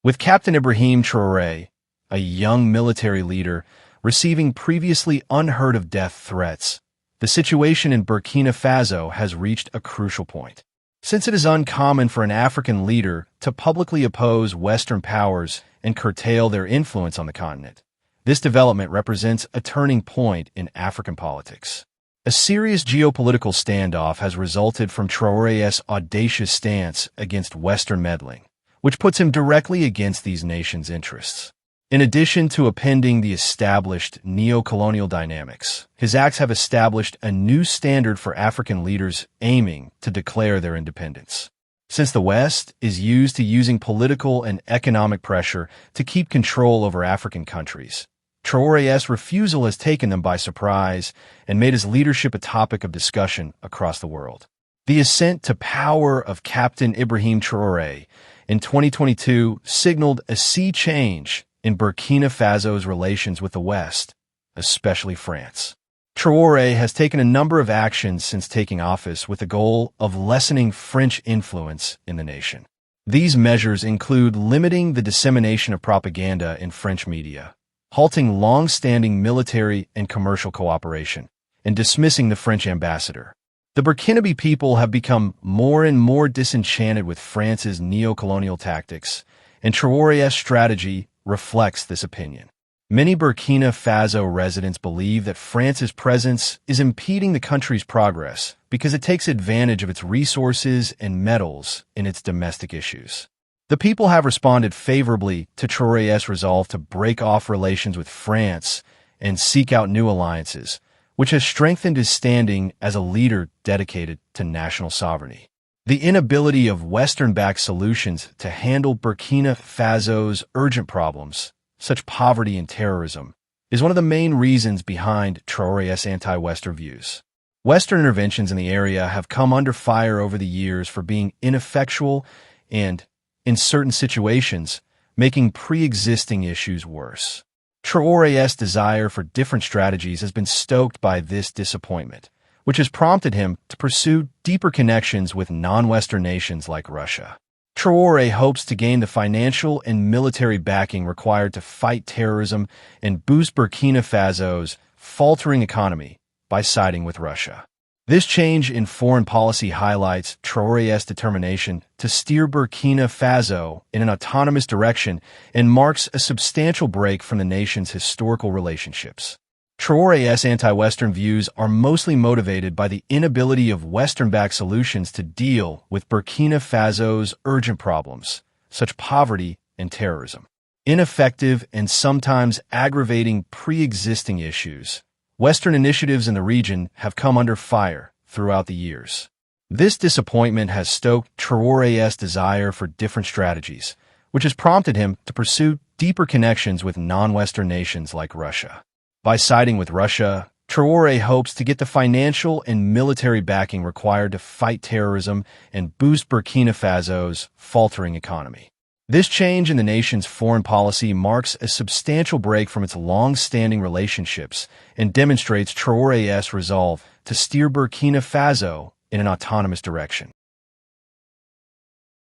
with Captain Ibrahim Traore, a young military leader, receiving previously unheard-of death threats. The situation in Burkina Faso has reached a crucial point. Since it is uncommon for an African leader to publicly oppose Western powers and curtail their influence on the continent, this development represents a turning point in African politics. A serious geopolitical standoff has resulted from Traore's audacious stance against Western meddling, which puts him directly against these nations' interests. In addition to appending the established neo-colonial dynamics, his acts have established a new standard for African leaders aiming to declare their independence. Since the West is used to using political and economic pressure to keep control over African countries, Traore's refusal has taken them by surprise and made his leadership a topic of discussion across the world. The ascent to power of Captain Ibrahim Traore in 2022 signaled a sea change in Burkina Faso's relations with the West, especially France. Traore has taken a number of actions since taking office with the goal of lessening French influence in the nation. These measures include limiting the dissemination of propaganda in French media, halting long-standing military and commercial cooperation, and dismissing the French ambassador. The Burkinabe people have become more and more disenchanted with France's neo-colonial tactics, and Traore's strategy reflects this opinion. Many Burkina Faso residents believe that France's presence is impeding the country's progress because it takes advantage of its resources and meddles in its domestic issues. The people have responded favorably to Traore's resolve to break off relations with France and seek out new alliances, which has strengthened his standing as a leader dedicated to national sovereignty. The inability of Western-backed solutions to handle Burkina Faso's urgent problems, such poverty and terrorism, is one of the main reasons behind Traore's anti-Western views. Western interventions in the area have come under fire over the years for being ineffectual and, in certain situations, making pre-existing issues worse. Traore's desire for different strategies has been stoked by this disappointment, which has prompted him to pursue deeper connections with non-Western nations like Russia. Traore hopes to gain the financial and military backing required to fight terrorism and boost Burkina Faso's faltering economy by siding with Russia. This change in foreign policy highlights Traore's determination to steer Burkina Faso in an autonomous direction and marks a substantial break from the nation's historical relationships. Traore's anti-Western views are mostly motivated by the inability of Western-backed solutions to deal with Burkina Faso's urgent problems, such poverty and terrorism. Ineffective and sometimes aggravating pre-existing issues, Western initiatives in the region have come under fire throughout the years. This disappointment has stoked Traore's desire for different strategies, which has prompted him to pursue deeper connections with non-Western nations like Russia. By siding with Russia, Traore hopes to get the financial and military backing required to fight terrorism and boost Burkina Faso's faltering economy. This change in the nation's foreign policy marks a substantial break from its long-standing relationships and demonstrates Traore's resolve to steer Burkina Faso in an autonomous direction.